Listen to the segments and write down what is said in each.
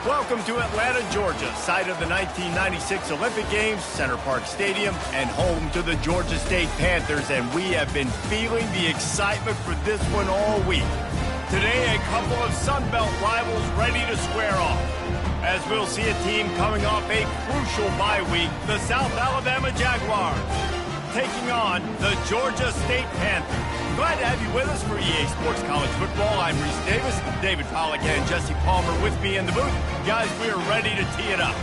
Welcome to Atlanta, Georgia, site of the 1996 Olympic Games, Center Parc Stadium, and home to the Georgia State Panthers, and we have been feeling the excitement for this one all week. Today, a couple of Sun Belt rivals ready to square off, as we'll see a team coming off a crucial bye week, the South Alabama Jaguars, taking on the Georgia State Panthers. Glad to have you with us for EA Sports College Football. I'm Reese Davis, David Pollack, and Jesse Palmer with me in the booth. Guys, we are ready to tee it up.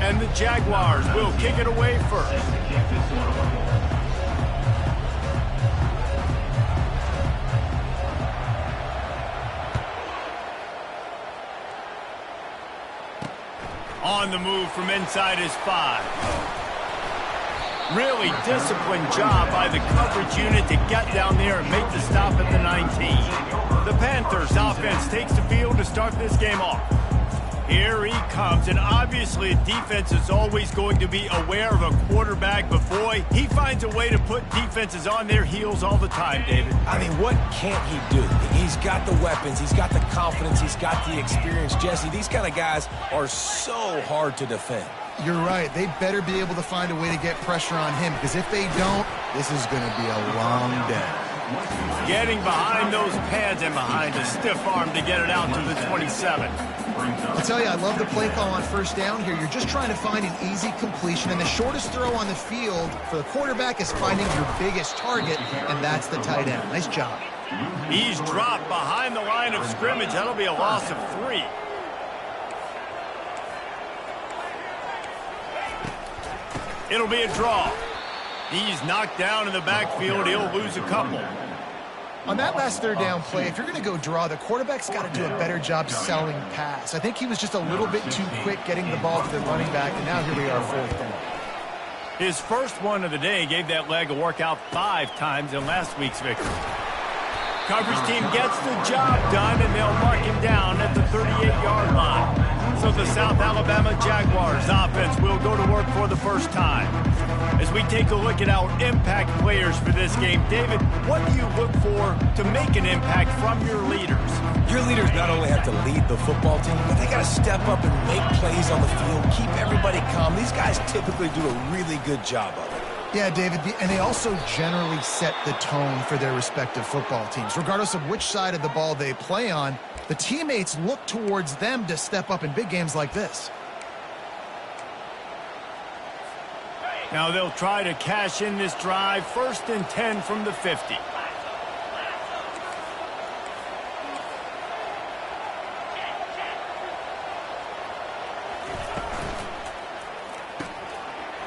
And the Jaguars will kick it away first. On the move from inside his 5. Really disciplined job by the coverage unit to get down there and make the stop at the 19. The Panthers offense takes the field to start this game off. Here he comes, and obviously defense is always going to be aware of a quarterback, but boy, he finds a way to put defenses on their heels all the time, David. I mean, what can't he do? He's got the weapons, he's got the confidence, he's got the experience. Jesse, these kind of guys are so hard to defend. You're right. They better be able to find a way to get pressure on him, because if they don't, this is going to be a long day. Getting behind those pads and behind a stiff arm to get it out to the 27. I'll tell you, I love the play call on first down here. You're just trying to find an easy completion, and the shortest throw on the field for the quarterback is finding your biggest target, and that's the tight end. Nice job. He's dropped behind the line of scrimmage. That'll be a loss of 3. It'll be a draw. He's knocked down in the backfield. He'll lose a couple. On that last third down play, if you're going to go draw, the quarterback's got to do a better job selling pass. I think he was just a little bit too quick getting the ball to the running back, and now here we are, fourth down. His first one of the day gave that leg a workout 5 times in last week's victory. Coverage team gets the job done, and they'll mark him down at the 38-yard line. So the South Alabama Jaguars offense will go to work for the first time. As we take a look at our impact players for this game, David, what do you look for to make an impact from your leaders? Your leaders not only have to lead the football team, but they got to step up and make plays on the field, keep everybody calm. These guys typically do a really good job of it. Yeah, David, and they also generally set the tone for their respective football teams. Regardless of which side of the ball they play on, the teammates look towards them to step up in big games like this. Now they'll try to cash in this drive. 1st and 10 from the 50.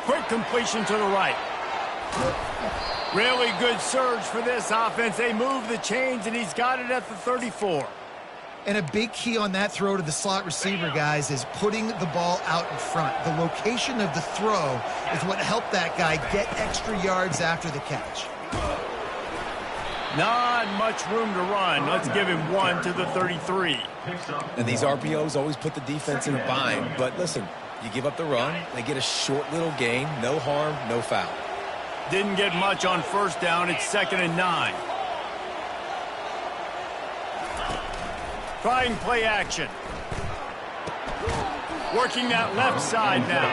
Quick completion to the right. Really good surge for this offense. They move the chains, and he's got it at the 34. And a big key on that throw to the slot receiver, guys, is putting the ball out in front. The location of the throw is what helped that guy get extra yards after the catch. Not much room to run. Let's give him 1 to the 33. And these RPOs always put the defense in a bind. But listen, you give up the run, they get a short little gain, no harm, no foul. Didn't get much on first down. It's 2nd and 9. Trying play action. Working that left side now.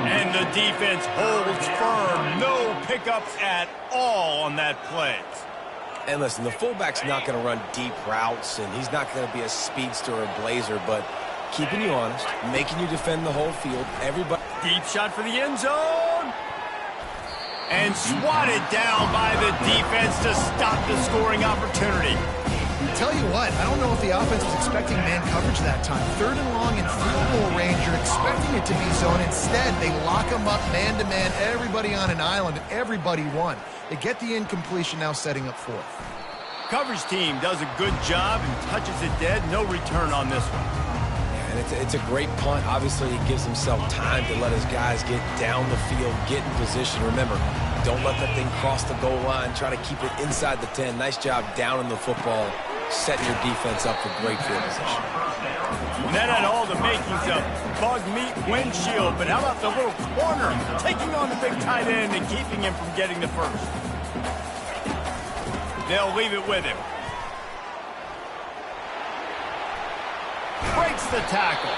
And the defense holds firm. No pickups at all on that play. And listen, the fullback's not going to run deep routes, and he's not going to be a speedster or a blazer, but keeping you honest, making you defend the whole field. Everybody. Deep shot for the end zone. And swatted down by the defense to stop the scoring opportunity. Tell you what, I don't know if the offense was expecting man coverage that time. 3rd and long in field goal range, you're expecting it to be zone. Instead, they lock them up man-to-man, everybody on an island, and everybody won. They get the incompletion, now setting up 4th. Coverage team does a good job and touches it dead. No return on this one. And it's a great punt. Obviously, he gives himself time to let his guys get down the field, get in position. Remember, don't let that thing cross the goal line. Try to keep it inside the 10. Nice job down in the football, setting your defense up for great field position. And that had all the makings of bug meat windshield, but how about the little corner taking on the big tight end and keeping him from getting the first? They'll leave it with him. Breaks the tackle.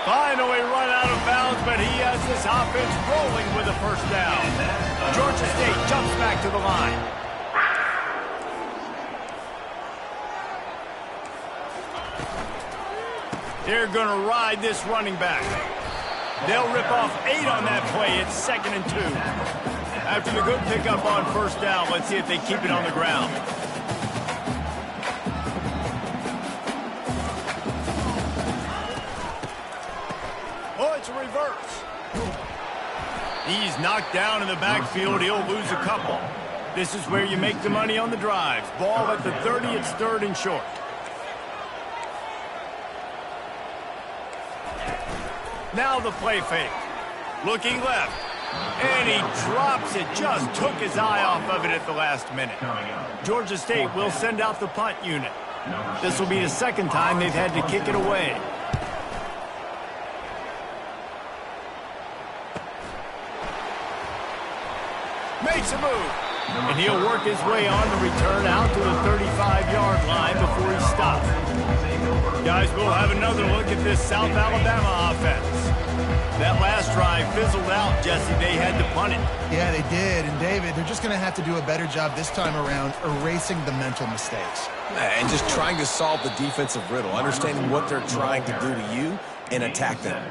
Finally run out of bounds, but he has this offense rolling with a first down. Georgia State jumps back to the line. They're going to ride this running back. They'll rip off 8 on that play. It's 2nd and 2. After the good pickup on first down, let's see if they keep it on the ground. Oh, it's a reverse. He's knocked down in the backfield. He'll lose a couple. This is where you make the money on the drives. Ball at the 30. It's 3rd and short. Now the play fake. Looking left. And he drops it. Just took his eye off of it at the last minute. Georgia State will send out the punt unit. This will be the 2nd time they've had to kick it away. Makes a move. And he'll work his way on the return out to the 35-yard line before he stops. Guys, we'll have another look at this South Alabama offense. That last drive fizzled out, Jesse. They had to punt it. Yeah, they did. And, David, they're just going to have to do a better job this time around erasing the mental mistakes. And just trying to solve the defensive riddle, understanding what they're trying to do to you and attack them.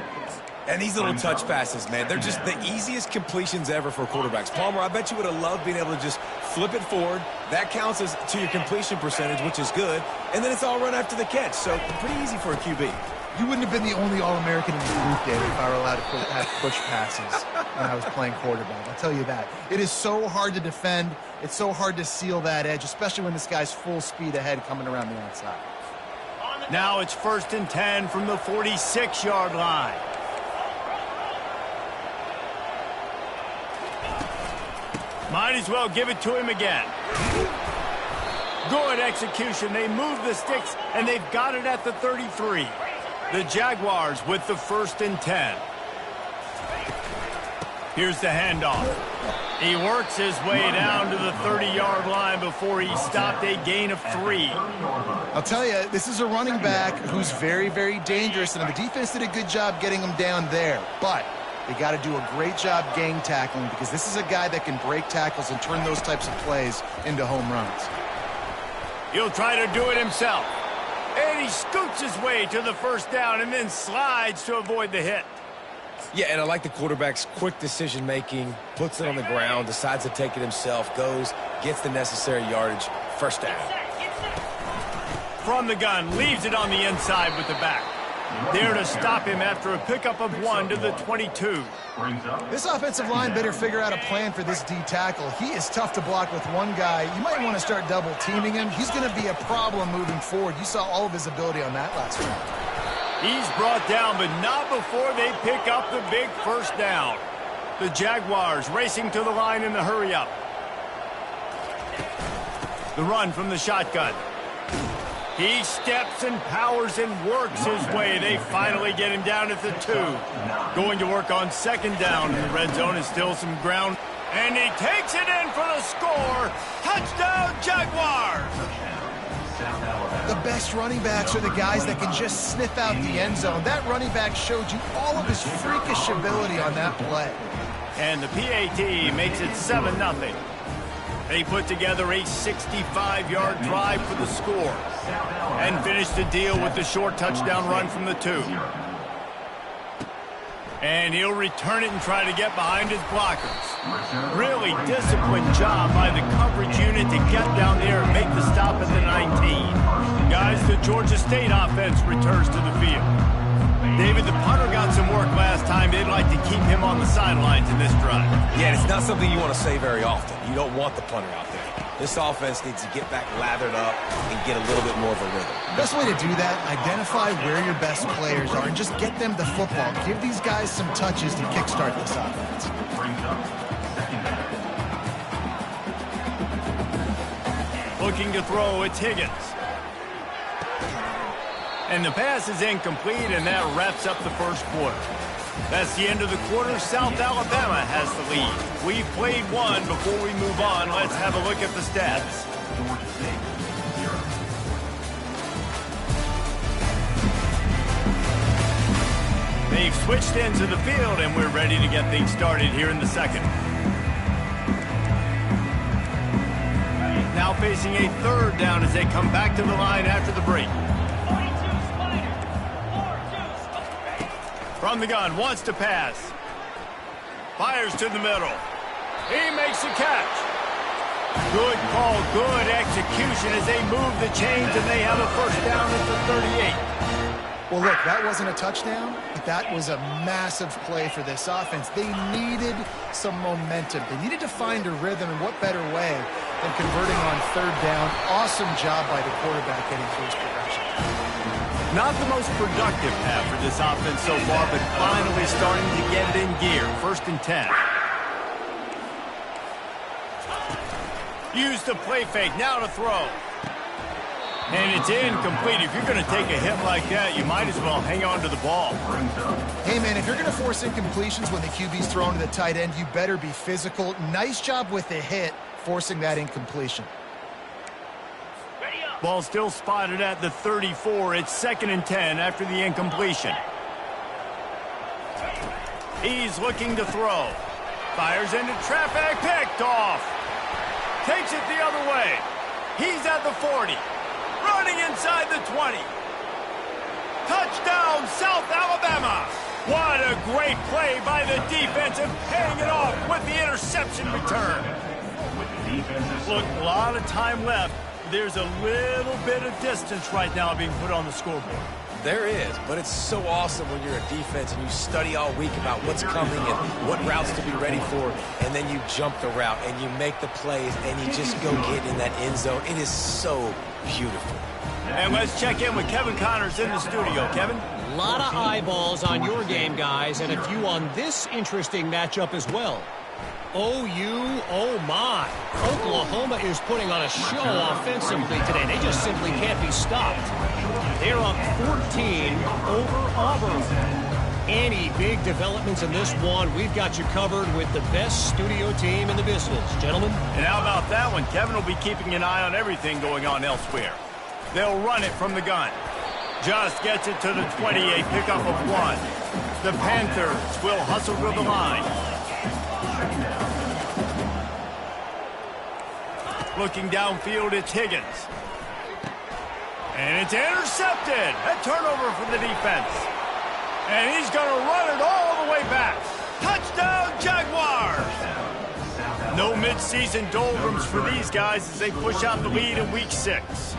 And these little touch passes, man, they're just the easiest completions ever for quarterbacks. Palmer, I bet you would have loved being able to just flip it forward. That counts as to your completion percentage, which is good. And then it's all run after the catch. So pretty easy for a QB. You wouldn't have been the only All-American in the group, David, if I were allowed to have push passes when I was playing quarterback. I'll tell you that. It is so hard to defend. It's so hard to seal that edge, especially when this guy's full speed ahead coming around the outside. Now it's 1st and 10 from the 46-yard line. Might as well give it to him again. Good execution. They move the sticks, and they've got it at the 33. The Jaguars with the 1st and 10. Here's the handoff. He works his way down to the 30-yard line before he stopped, a gain of 3. I'll tell you, this is a running back who's very, very dangerous, and the defense did a good job getting him down there. But they got to do a great job gang tackling because this is a guy that can break tackles and turn those types of plays into home runs. He'll try to do it himself. And he scoots his way to the first down and then slides to avoid the hit. Yeah, and I like the quarterback's quick decision-making, puts it on the ground, decides to take it himself, goes, gets the necessary yardage, first down. From the gun, leaves it on the inside with the back. There to stop him after a pickup of 1 to the 22. This offensive line better figure out a plan for this D tackle. He is tough to block with one guy. You might want to start double teaming him. He's going to be a problem moving forward. You saw all of his ability on that last one. He's brought down, but not before they pick up the big first down. The Jaguars racing to the line in the hurry-up. The run from the shotgun. He steps and powers and works his way. They finally get him down at the 2. Going to work on 2nd down. In the red zone is still some ground. And he takes it in for the score. Touchdown, Jaguars! The best running backs are the guys that can just sniff out the end zone. That running back showed you all of his freakish ability on that play. And the PAT makes it 7-0. They put together a 65-yard drive for the score and finish the deal with the short touchdown run from the 2. And he'll return it and try to get behind his blockers. Really disciplined job by the coverage unit to get down there and make the stop at the 19. Guys, the Georgia State offense returns to the field. David, the punter got some work last time. They'd like to keep him on the sidelines in this drive. Yeah, it's not something you want to say very often. You don't want the punter out there. This offense needs to get back lathered up and get a little bit more of a rhythm. Best way to do that, identify where your best players are and just get them the football. Give these guys some touches to kickstart this offense. Looking to throw, it's Higgins. And the pass is incomplete, and that wraps up the first quarter. That's the end of the quarter. South Alabama has the lead. We've played one. Before we move on, let's have a look at the stats. They've switched ends of the field, and we're ready to get things started here in the second. Now facing a third down as they come back to the line after the break. From the gun, wants to pass. Fires to the middle. He makes the catch. Good call, good execution as they move the chains, and they have a first down at the 38. Well, look, that wasn't a touchdown, but that was a massive play for this offense. They needed some momentum. They needed to find a rhythm, and what better way than converting on third down. Awesome job by the quarterback getting through his progression. Not the most productive half for this offense so far, but finally starting to get it in gear. 1st and 10. Use the play fake, now to throw. And it's incomplete. If you're going to take a hit like that, you might as well hang on to the ball. Hey, man, if you're going to force incompletions when the QB's thrown to the tight end, you better be physical. Nice job with the hit, forcing that incompletion. Ball still spotted at the 34. It's 2nd and 10 after the incompletion. He's looking to throw. Fires into traffic, picked off. Takes it the other way. He's at the 40. Running inside the 20. Touchdown, South Alabama. What a great play by the defense and paying it off with the interception return. Look, a lot of time left. There's a little bit of distance right now being put on the scoreboard. There is, but it's so awesome when you're a defense and you study all week about what's coming and what routes to be ready for, and then you jump the route and you make the plays and you just go get in that end zone. It is so beautiful. And let's check in with Kevin Connors in the studio. Kevin? A lot of eyeballs on your game, guys, and a few on this interesting matchup as well. OU, oh my. Oklahoma is putting on a show offensively today. They just simply can't be stopped. They're up 14 over Auburn. Any big developments in this one, we've got you covered with the best studio team in the business. Gentlemen? And how about that one? Kevin will be keeping an eye on everything going on elsewhere. They'll run it from the gun. Just gets it to the 20, a pickup of 1. The Panthers will hustle to the line. Looking downfield, it's Higgins. And it's intercepted. A turnover for the defense. And he's going to run it all the way back. Touchdown, Jaguars! No midseason doldrums for these guys as they push out the lead in Week 6.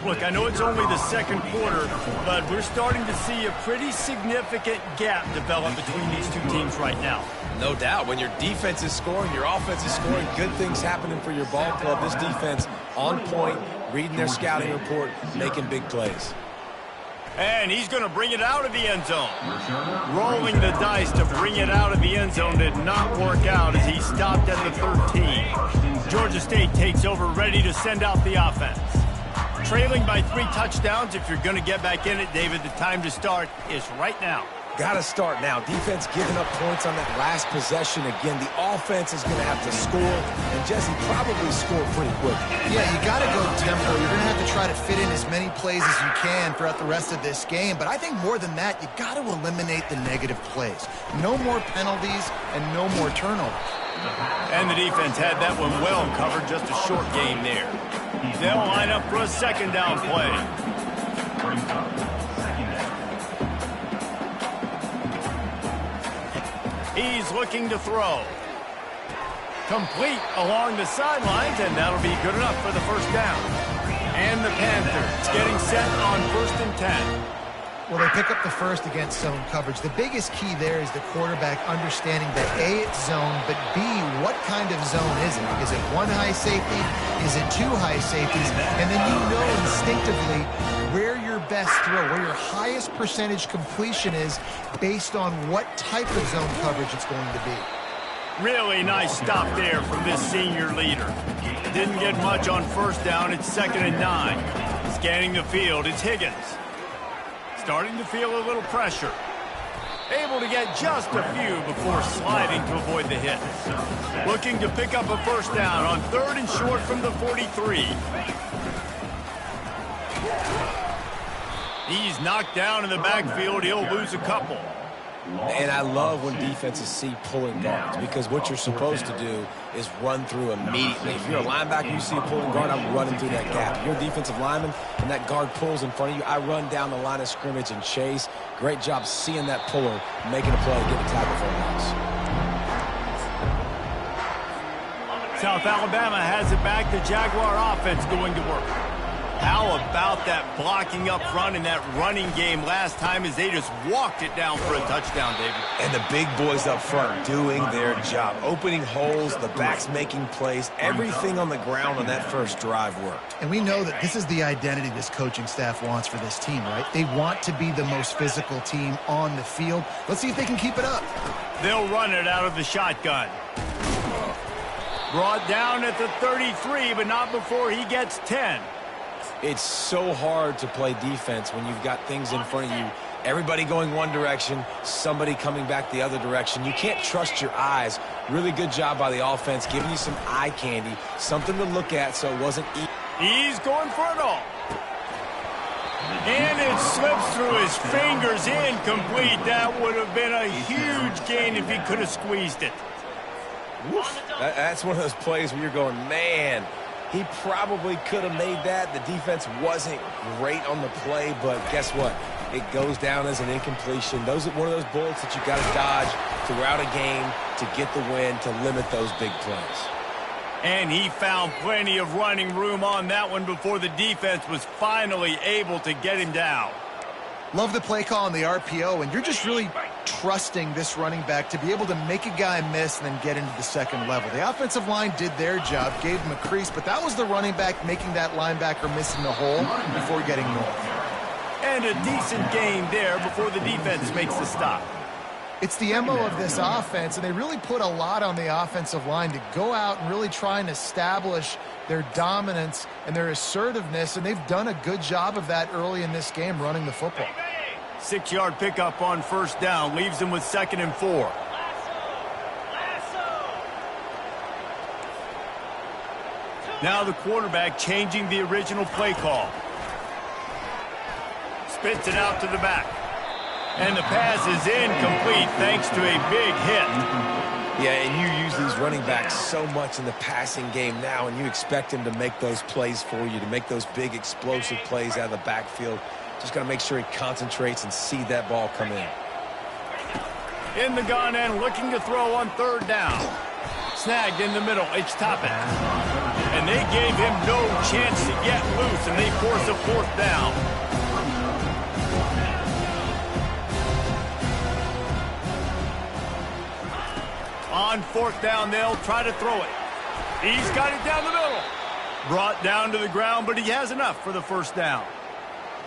Look, I know it's only the second quarter, but we're starting to see a pretty significant gap develop between these two teams right now. No doubt. When your defense is scoring, your offense is scoring, good things happening for your ball club. This defense on point, reading their scouting report, making big plays. And he's going to bring it out of the end zone. Rolling the dice to bring it out of the end zone did not work out as he stopped at the 13. Georgia State takes over, ready to send out the offense. Trailing by 3 touchdowns. If you're going to get back in it, David, the time to start is right now. Got to start now. Defense giving up points on that last possession. Again, the offense is going to have to score, and Jesse probably score pretty quick. Yeah, you got to go tempo. You're going to have to try to fit in as many plays as you can throughout the rest of this game. But I think more than that, you got to eliminate the negative plays. No more penalties and no more turnovers. And the defense had that one well covered. Just a short game there. They'll line up for a second down play. He's looking to throw. Complete along the sidelines, and that'll be good enough for the first down. And the Panthers getting set on 1st and 10. Well, they pick up the first against zone coverage. The biggest key there is the quarterback understanding that A, it's zone, but B, what kind of zone is it? Is it 1 high safety? Is it 2 high safeties? And then you know instinctively where your best throw, where your highest percentage completion is based on what type of zone coverage it's going to be. Really nice stop there from this senior leader. Didn't get much on first down. It's 2nd and 9. Scanning the field, it's Higgins. Starting to feel a little pressure. Able to get just a few before sliding to avoid the hit. Looking to pick up a first down on 3rd and short from the 43. He's knocked down in the backfield. He'll lose a couple. And I love when defenses see pulling guards, because what you're supposed to do is run through immediately. If you're a linebacker, you see a pulling guard, I'm running through that gap. If you're a defensive lineman and that guard pulls in front of you, I run down the line of scrimmage and chase. Great job seeing that puller, making a play, getting a tackle for a loss. South Alabama has it back. The Jaguar offense going to work. How about that blocking up front in that running game last time as they just walked it down for a touchdown, David? And the big boys up front doing their job. Opening holes, the backs making plays. Everything on the ground on that first drive worked. And we know that this is the identity this coaching staff wants for this team, right? They want to be the most physical team on the field. Let's see if they can keep it up. They'll run it out of the shotgun. Brought down at the 33, but not before he gets 10. It's so hard to play defense when you've got things in front of you. Everybody going one direction, somebody coming back the other direction. You can't trust your eyes. Really good job by the offense, giving you some eye candy, something to look at so it wasn't easy. He's going for it all. And it slips through his fingers, incomplete. That would have been a huge gain if he could have squeezed it. That's one of those plays where you're going, man, he probably could have made that. The defense wasn't great on the play, but guess what? It goes down as an incompletion. Those are one of those bullets that you got to dodge throughout a game to get the win, to limit those big plays. And he found plenty of running room on that one before the defense was finally able to get him down. Love the play call on the RPO, and you're just really trusting this running back to be able to make a guy miss and then get into the second level. The offensive line did their job, gave him a crease, but that was the running back making that linebacker miss in the hole before getting north. And a decent gain there before the defense makes the stop. It's the MO of this offense, and they really put a lot on the offensive line to go out and really try and establish their dominance and their assertiveness, and they've done a good job of that early in this game running the football. 6-yard pickup on first down leaves them with 2nd and 4. Now the quarterback changing the original play call. Spits it out to the back. And the pass is incomplete thanks to a big hit. Yeah, and you use these running backs so much in the passing game now, and you expect him to make those plays for you, to make those big explosive plays out of the backfield. Just got to make sure he concentrates and see that ball come in. In the gun and looking to throw on 3rd down. Snagged in the middle, it's Toppin. And they gave him no chance to get loose, and they force a 4th down. On 4th down, they'll try to throw it. He's got it down the middle. Brought down to the ground, but he has enough for the 1st down.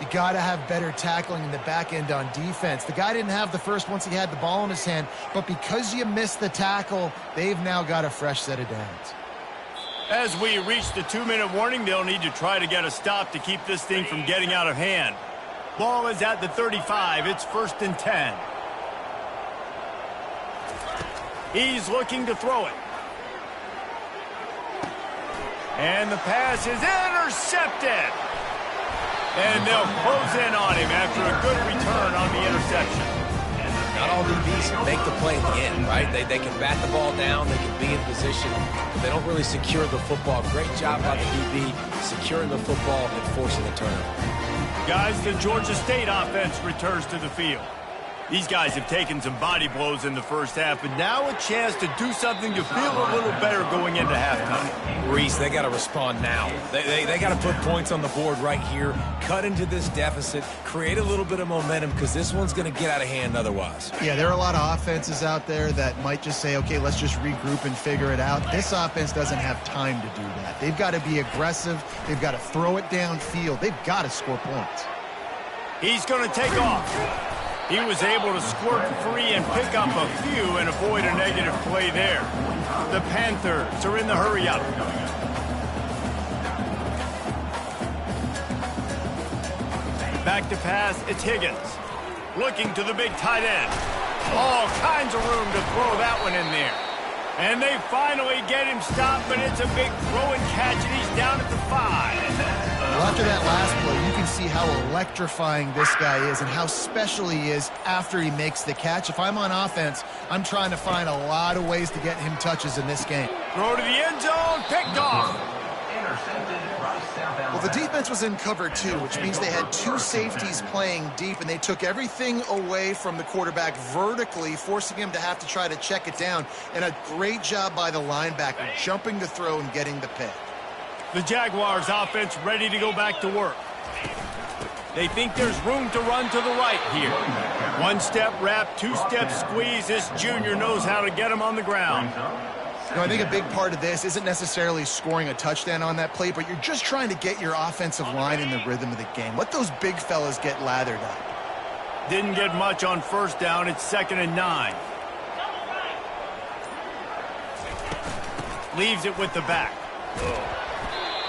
You got to have better tackling in the back end on defense. The guy didn't have the first once he had the ball in his hand, but because you missed the tackle, they've now got a fresh set of downs. As we reach the 2-minute warning, they'll need to try to get a stop to keep this thing from getting out of hand. Ball is at the 35. It's 1st and 10. He's looking to throw it. And the pass is intercepted. And they'll close in on him after a good return on the interception. Not all DBs make the play at the end, right? They can bat the ball down, they can be in position, but they don't really secure the football. Great job by the DB securing the football and forcing the turnover. Guys, the Georgia State offense returns to the field. These guys have taken some body blows in the first half, but now a chance to do something to feel a little better going into halftime. Reese, they got to respond now. They got to put points on the board right here, cut into this deficit, create a little bit of momentum, because this one's going to get out of hand otherwise. Yeah, there are a lot of offenses out there that might just say, okay, let's just regroup and figure it out. This offense doesn't have time to do that. They've got to be aggressive. They've got to throw it downfield. They've got to score points. He's going to take off. He was able to squirt free and pick up a few and avoid a negative play there. The Panthers are in the hurry-up. Back to pass, it's Higgins. Looking to the big tight end. All kinds of room to throw that one in there. And they finally get him stopped, but it's a big throw and catch, and he's down at the 5. Well, after that last play, you can see how electrifying this guy is and how special he is after he makes the catch. If I'm on offense, I'm trying to find a lot of ways to get him touches in this game. Throw to the end zone, picked off. Well, the defense was in cover 2, which means they had 2 safeties playing deep, and they took everything away from the quarterback vertically, forcing him to have to try to check it down. And a great job by the linebacker, jumping the throw and getting the pick. The Jaguars offense ready to go back to work. They think there's room to run to the right here. 1-step wrap, 2-step squeeze. This junior knows how to get him on the ground. You know, I think a big part of this isn't necessarily scoring a touchdown on that play, but you're just trying to get your offensive line in the rhythm of the game. Let those big fellas get lathered up. Didn't get much on first down. It's 2nd and 9. Leaves it with the back.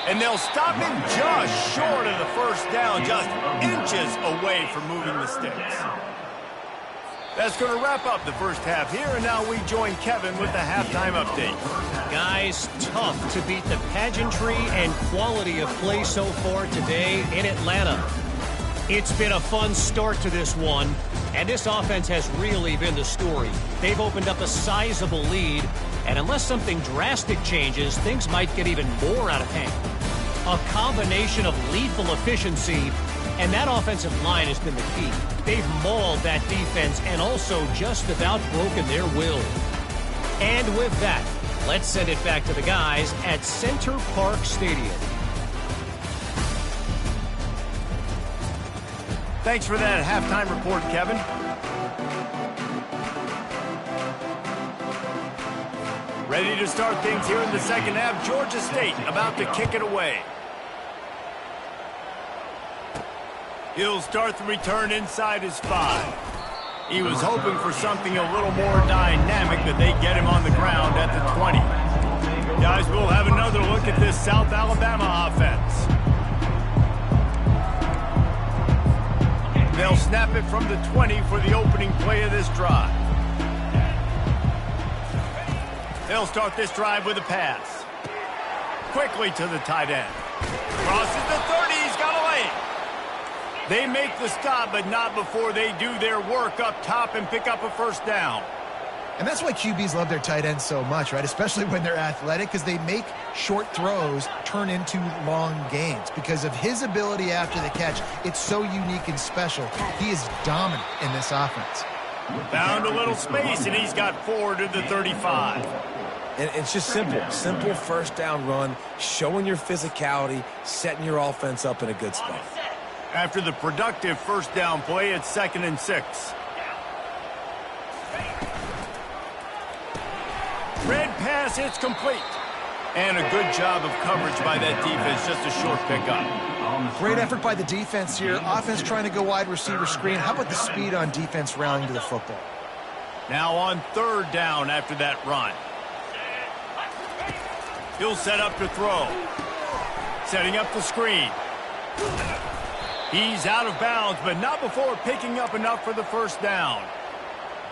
And they'll stop him just short of the first down, just inches away from moving the sticks. That's going to wrap up the first half here, and now we join Kevin with the halftime update. Guys, tough to beat the pageantry and quality of play so far today in Atlanta. It's been a fun start to this one, and this offense has really been the story. They've opened up a sizable lead, and unless something drastic changes, things might get even more out of hand. A combination of lethal efficiency, and that offensive line has been the key. They've mauled that defense and also just about broken their will. And with that, let's send it back to the guys at Center Park Stadium. Thanks for that halftime report, Kevin. Ready to start things here in the second half. Georgia State about to kick it away. He'll start the return inside his 5. He was hoping for something a little more dynamic, that they get him on the ground at the 20. Guys, we'll have another look at this South Alabama offense. They'll snap it from the 20 for the opening play of this drive. They'll start this drive with a pass. Quickly to the tight end. Crosses the 30. He's got a lane. They make the stop, but not before they do their work up top and pick up a first down. And that's why QBs love their tight ends so much, right? Especially when they're athletic, because they make short throws turn into long gains. Because of his ability after the catch, it's so unique and special. He is dominant in this offense. Found a little space, and he's got 4 to the 35. And it's just simple. Simple first down run, showing your physicality, setting your offense up in a good spot. After the productive first down play, it's 2nd and 6. Red pass, it's complete. And a good job of coverage by that defense, just a short pickup. Great effort by the defense here. Offense trying to go wide receiver screen. How about the speed on defense rallying to the football? Now on 3rd down after that run. He'll set up to throw. Setting up the screen. He's out of bounds, but not before picking up enough for the first down.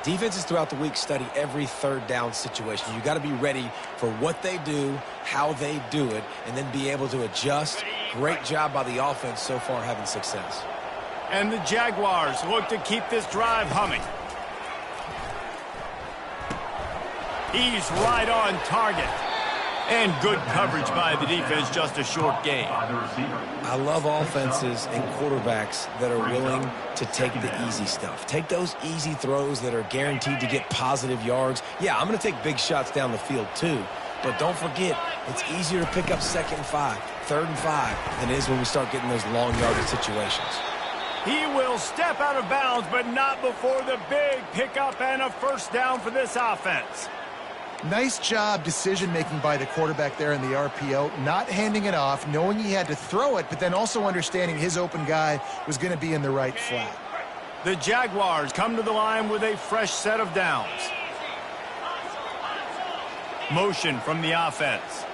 Defenses throughout the week study every 3rd down situation. You got to be ready for what they do, how they do it, and then be able to adjust. Great job by the offense so far having success. And the Jaguars look to keep this drive humming. He's right on target. And good coverage by the defense, just a short gain. I love offenses and quarterbacks that are willing to take the easy stuff. Take those easy throws that are guaranteed to get positive yards. Yeah, I'm going to take big shots down the field too. But don't forget, it's easier to pick up 2nd and 5, 3rd and 5 than it is when we start getting those long yardage situations. He will step out of bounds, but not before the big pickup and a first down for this offense. Nice job decision-making by the quarterback there in the RPO, not handing it off, knowing he had to throw it, but then also understanding his open guy was going to be in the right flat. The Jaguars come to the line with a fresh set of downs. Motion from the offense.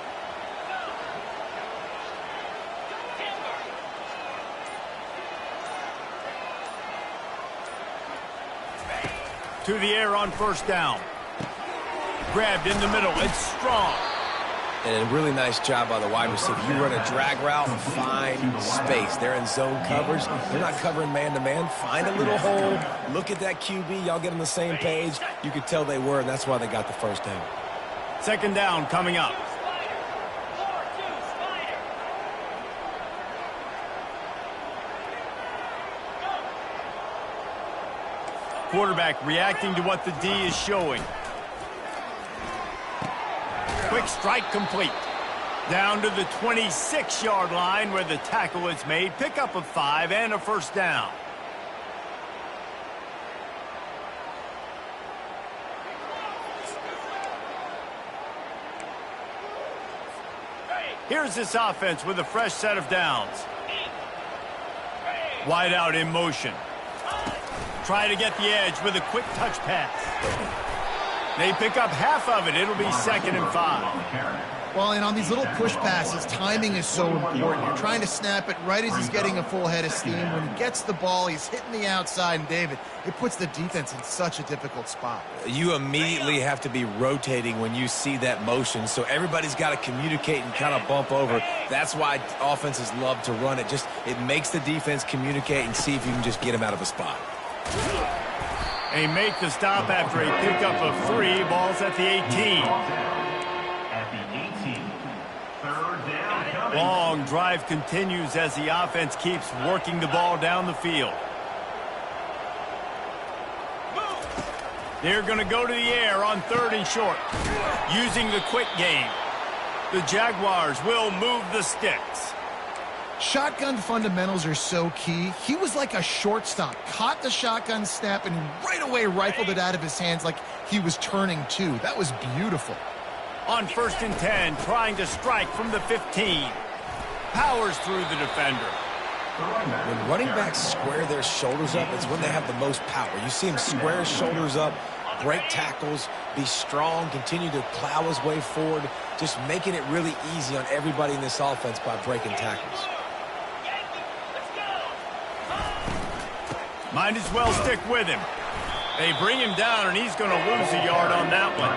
to the air on first down. Grabbed in the middle. It's strong. And a really nice job by the wide receiver. You run a drag route, find space. They're in zone coverage. They're not covering man-to-man. Find a little hole. Look at that QB. Y'all get on the same page. You could tell they were, and that's why they got the first down. Second down coming up. Quarterback reacting to what the D is showing. Quick strike complete. Down to the 26-yard line where the tackle is made. Pickup of 5 and a first down. Here's this offense with a fresh set of downs. Wide out in motion. Try to get the edge with a quick touch pass. They pick up half of it. It'll be 2nd and 5. Well, and on these little push passes, timing is so important. You're trying to snap it right as he's getting a full head of steam. When he gets the ball, he's hitting the outside, and David, it puts the defense in such a difficult spot. You immediately have to be rotating when you see that motion, so everybody's got to communicate and kind of bump over. That's why offenses love to run it. It makes the defense communicate and see if you can just get him out of a spot. They make the stop after a pickup of 3. Ball's at the 18. Long drive continues as the offense keeps working the ball down the field. They're going to go to the air on 3rd and short, using the quick game. The Jaguars will move the sticks. Shotgun fundamentals are so key. He was like a shortstop, caught the shotgun snap, and right away rifled it out of his hands like he was turning 2. That was beautiful. On 1st and 10, trying to strike from the 15. Powers through the defender. When running backs square their shoulders up, it's when they have the most power. You see him square his shoulders up, break tackles, be strong, continue to plow his way forward, just making it really easy on everybody in this offense by breaking tackles. Might as well stick with him. They bring him down, and he's going to lose a yard on that one.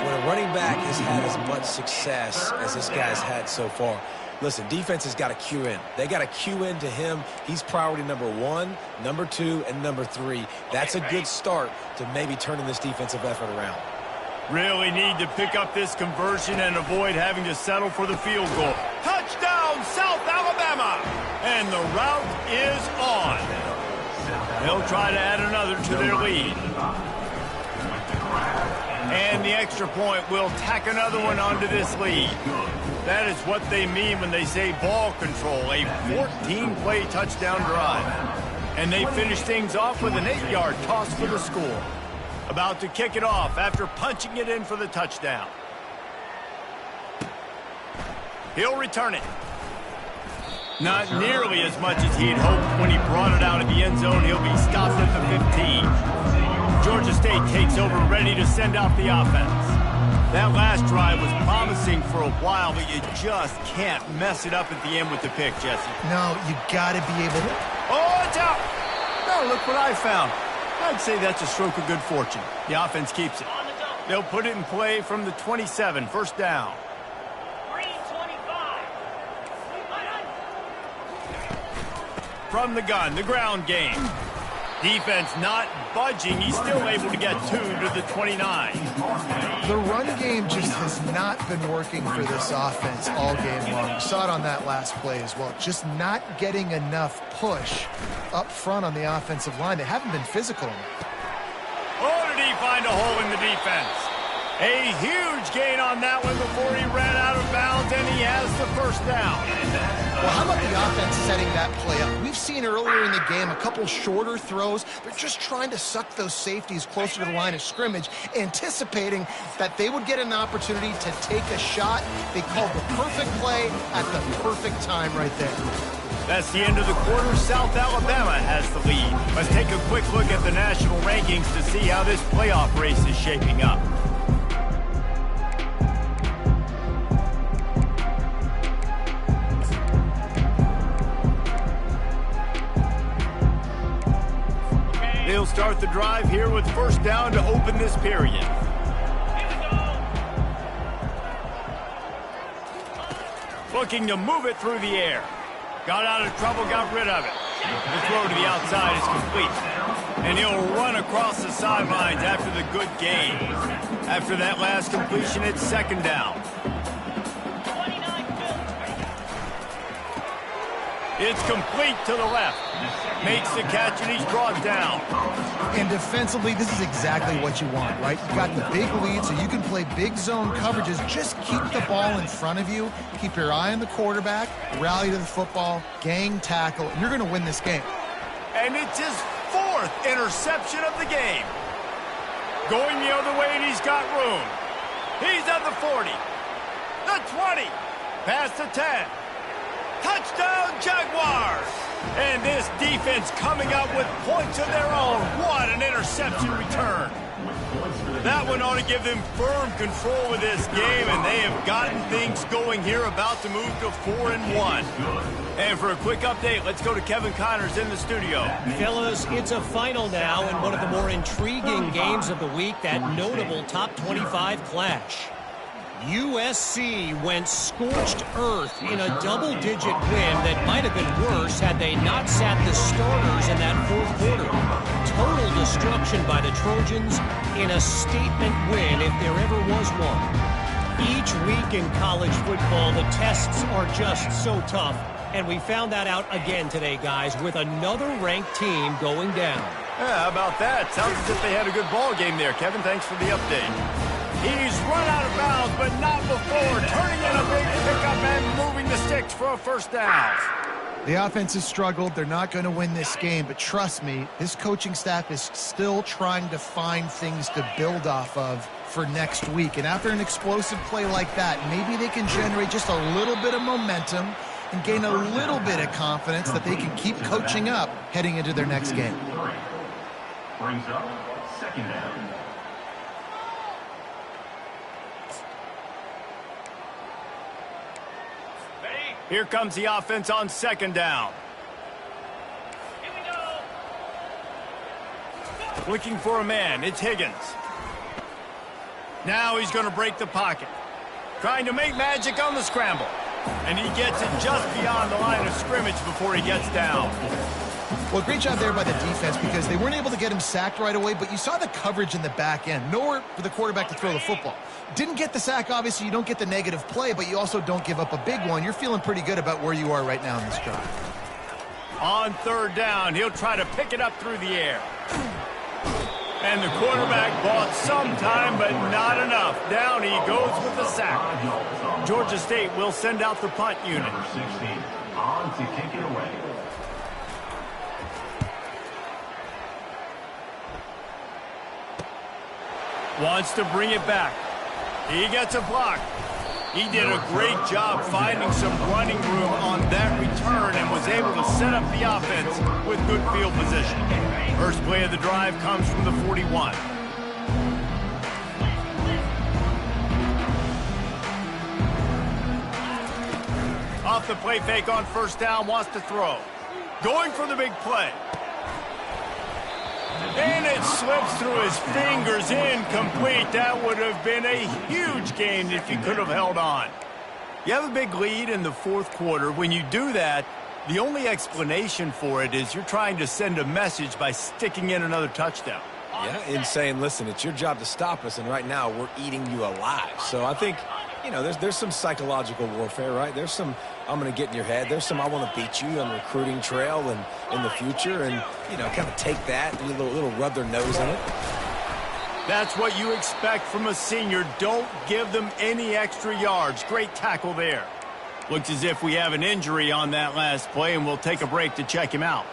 When a running back has had as much success as this guy's had so far, listen, defense has got to cue in. They got to cue in to him. He's priority number 1, number 2, and number 3. That's a good start to maybe turning this defensive effort around. Really need to pick up this conversion and avoid having to settle for the field goal. Touchdown, South Alabama! And the route is on. They'll try to add another to their lead. And the extra point will tack another one onto this lead. That is what they mean when they say ball control, a 14-play touchdown drive. And they finish things off with an 8-yard toss for the score. About to kick it off after punching it in for the touchdown. He'll return it. Not nearly as much as he'd hoped when he brought it out of the end zone. He'll be stopped at the 15. Georgia State takes over, ready to send out the offense. That last drive was promising for a while, but you just can't mess it up at the end with the pick, Jesse. No, you got to be able to. Oh, it's out. Oh, look what I found. I'd say that's a stroke of good fortune. The offense keeps it. They'll put it in play from the 27, first down. From the gun, the ground game. Defense not budging. He's still able to get 2 to the 29. The run game just has not been working for this offense all game long. You saw it on that last play as well. Just not getting enough push up front on the offensive line. They haven't been physical enough. Oh, did he find a hole in the defense? A huge gain on that one before he ran out of bounds, and he has the first down. Well, how about the offense setting that play up? We've seen earlier in the game a couple shorter throws. They're just trying to suck those safeties closer to the line of scrimmage, anticipating that they would get an opportunity to take a shot. They called the perfect play at the perfect time right there. That's the end of the quarter. South Alabama has the lead. Let's take a quick look at the national rankings to see how this playoff race is shaping up. he'll start the drive here with first down to open this period. Looking to move it through the air. Got out of trouble, got rid of it. The throw to the outside is complete. And he'll run across the sidelines after the good gain. After that last completion, it's second down. It's complete to the left. Makes the catch, and he's brought down. And defensively, this is exactly what you want, right? You've got the big lead, so you can play big zone coverages. Just keep the ball in front of you. Keep your eye on the quarterback. Rally to the football. Gang tackle. And you're going to win this game. And it's his fourth interception of the game. Going the other way, and he's got room. He's at the 40. The 20. Past the 10. Touchdown, Jaguars! And this defense coming up with points of their own. What an interception return. That one ought to give them firm control with this game, and they have gotten things going here, about to move to 4-1. And for a quick update, let's go to Kevin Connors in the studio. Fellas, it's a final now, and one of the more intriguing games of the week, that notable top 25 clash. USC went scorched earth in a double-digit win that might have been worse had they not sat the starters in that fourth quarter. Total destruction by the Trojans in a statement win if there ever was one. Each week in college football, the tests are just so tough, and we found that out again today, guys, with another ranked team going down. Yeah, how about that? Sounds as if they had a good ball game there. Kevin, thanks for the update. He's run out of bounds, but not before. Turning in a big pickup and moving the sticks for a first down. The offense has struggled. They're not going to win this game, but trust me, this coaching staff is still trying to find things to build off of for next week. And after an explosive play like that, maybe they can generate just a little bit of momentum and gain a little bit of confidence that they can keep coaching up heading into their next game. Brings up second down. Here comes the offense on second down. Here we go. Looking for a man. It's Higgins. Now he's going to break the pocket. Trying to make magic on the scramble. And he gets it just beyond the line of scrimmage before he gets down. Well, great job there by the defense because they weren't able to get him sacked right away, but you saw the coverage in the back end. Nowhere for the quarterback to throw the football. Didn't get the sack, obviously. You don't get the negative play, but you also don't give up a big one. You're feeling pretty good about where you are right now in this drive. On third down, he'll try to pick it up through the air. And the quarterback bought some time, but not enough. Down he goes with the sack. Georgia State will send out the punt unit. Number 16 on to kick it away. Wants to bring it back. He gets a block. He did a great job finding some running room on that return and was able to set up the offense with good field position. First play of the drive comes from the 41. Off the play fake on first down, wants to throw. Going for the big play. And it slips through his fingers, incomplete. That would have been a huge gain if he could have held on. You have a big lead in the fourth quarter. When you do that, the only explanation for it is you're trying to send a message by sticking in another touchdown. Yeah, and saying, listen, it's your job to stop us, and right now we're eating you alive. So I think, you know, there's some psychological warfare, right? There's some, I'm going to get in your head. There's some, I want to beat you on the recruiting trail and in the future, and, you know, kind of take that and a little rub their nose in it. That's what you expect from a senior. Don't give them any extra yards. Great tackle there. Looks as if we have an injury on that last play, and we'll take a break to check him out.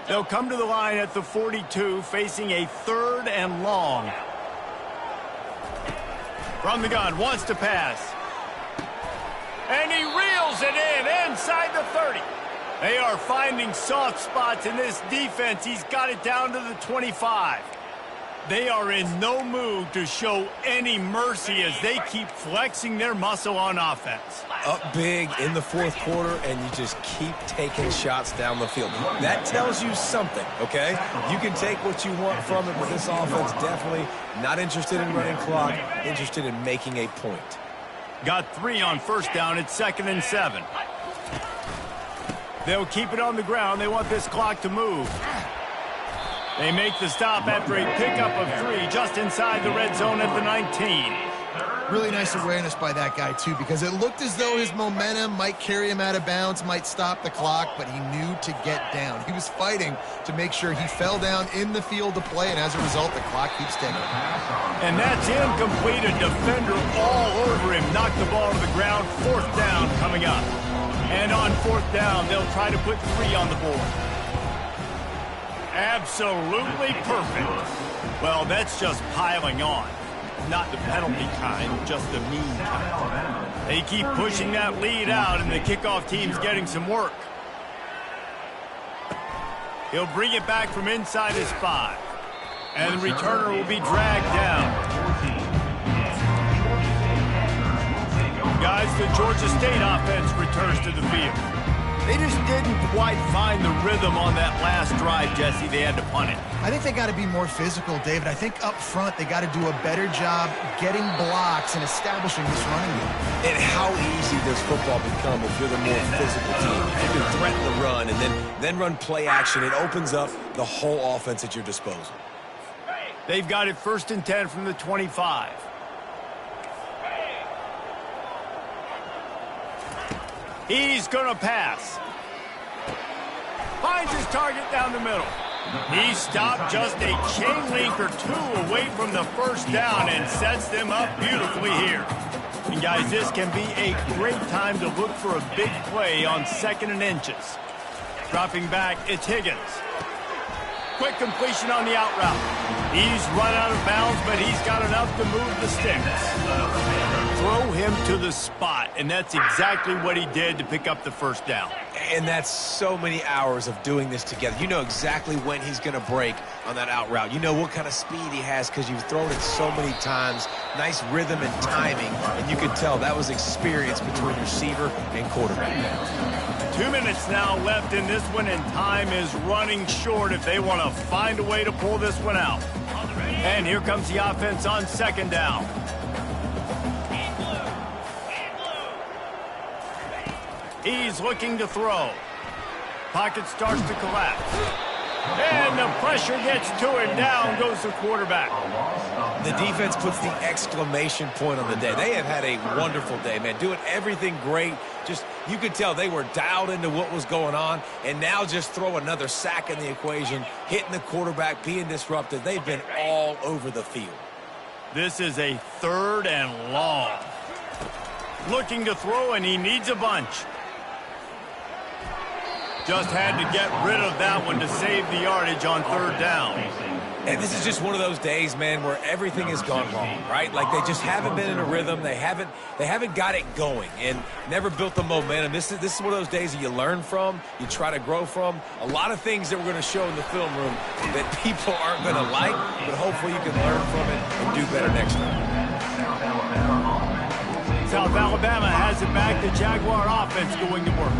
They'll come to the line at the 42, facing a third and long. From the gun, wants to pass. And he reels it in inside the 30. They are finding soft spots in this defense. He's got it down to the 25. They are in no mood to show any mercy as they keep flexing their muscle on offense. Up big in the fourth quarter, and you just keep taking shots down the field. That tells you something, okay? You can take what you want from it, but this offense definitely not interested in running clock, interested in making a point. Got 3 on first down. It's 2nd and 7. They'll keep it on the ground. They want this clock to move. They make the stop after a pickup of 3 just inside the red zone at the 19. Really nice awareness by that guy, too, because it looked as though his momentum might carry him out of bounds, might stop the clock, but he knew to get down. He was fighting to make sure he fell down in the field to play, and as a result, the clock keeps ticking. And that's incomplete. A defender all over him. Knocked the ball to the ground. 4th down coming up. And on 4th down, they'll try to put 3 on the board. Absolutely perfect. Well, that's just piling on. Not the penalty kind, just the mean kind. They keep pushing that lead out, and the kickoff team's getting some work. He'll bring it back from inside his 5. And the returner will be dragged down. Guys, the Georgia State offense returns to the field. They just didn't quite find the rhythm on that last drive, Jesse. They had to punt it. I think they got to be more physical, David. I think up front they got to do a better job getting blocks and establishing this running game. And how easy does football become if you're the more physical team? You can threaten the run and then run play action. It opens up the whole offense at your disposal. They've got it 1st and 10 from the 25. He's going to pass. Finds his target down the middle. He stopped just a chain link or 2 away from the 1st down and sets them up beautifully here. And guys, this can be a great time to look for a big play on 2nd and inches. Dropping back, it's Higgins. Quick completion on the out route. He's run out of bounds, but he's got enough to move the sticks. Throw him to the spot, and that's exactly what he did to pick up the 1st down. And that's so many hours of doing this together. You know exactly when he's going to break on that out route. You know what kind of speed he has because you've thrown it so many times. Nice rhythm and timing, and you could tell that was experience between receiver and quarterback. 2 minutes now left in this one, and time is running short if they want to find a way to pull this one out. And here comes the offense on 2nd down. He's looking to throw. Pocket starts to collapse. And the pressure gets to him. Down goes the quarterback. The defense puts the exclamation point on the day. They have had a wonderful day, man. Doing everything great. Just, you could tell they were dialed into what was going on. And now just throw another sack in the equation, hitting the quarterback, being disrupted. They've been all over the field. This is a 3rd and long. Looking to throw, and he needs a bunch. Just had to get rid of that one to save the yardage on 3rd down. And this is just one of those days, man, where everything has gone wrong, right? Like they just haven't been in a rhythm. They haven't got it going and never built the momentum. This is one of those days that you learn from, you try to grow from. A lot of things that we're going to show in the film room that people aren't going to like, but hopefully you can learn from it and do better next time. South Alabama has it back. The Jaguar offense going to work.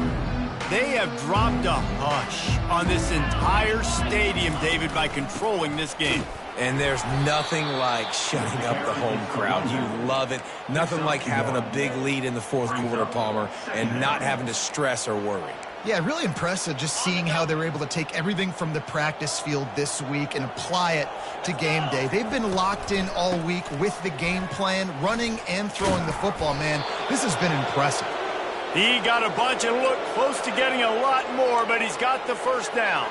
They have dropped a hush on this entire stadium, David, by controlling this game. And there's nothing like shutting up the home crowd. You love it. Nothing like having a big lead in the 4th quarter, Palmer, and not having to stress or worry. Yeah, really impressive just seeing how they were able to take everything from the practice field this week and apply it to game day. They've been locked in all week with the game plan, running and throwing the football, man. This has been impressive. He got a bunch and looked close to getting a lot more, but he's got the 1st down.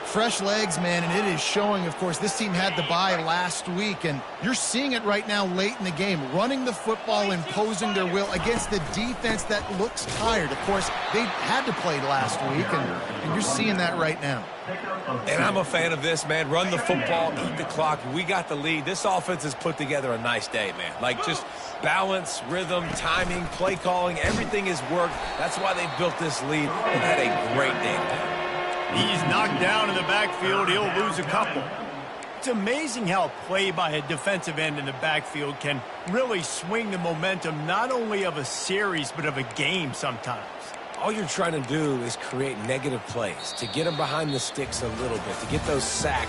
Fresh legs, man, and it is showing. Of course, this team had the bye last week, and you're seeing it right now late in the game, running the football, imposing their will against the defense that looks tired. Of course, they had to play last week, and you're seeing that right now. And I'm a fan of this, man. Run the football, eat the clock. We got the lead. This offense has put together a nice day, man. Like just balance, rhythm, timing, play calling, everything has worked. That's why they've built this lead and had a great day today. He's knocked down in the backfield. He'll lose a couple. It's amazing how play by a defensive end in the backfield can really swing the momentum not only of a series but of a game sometimes. All you're trying to do is create negative plays, to get them behind the sticks a little bit, to get those sacks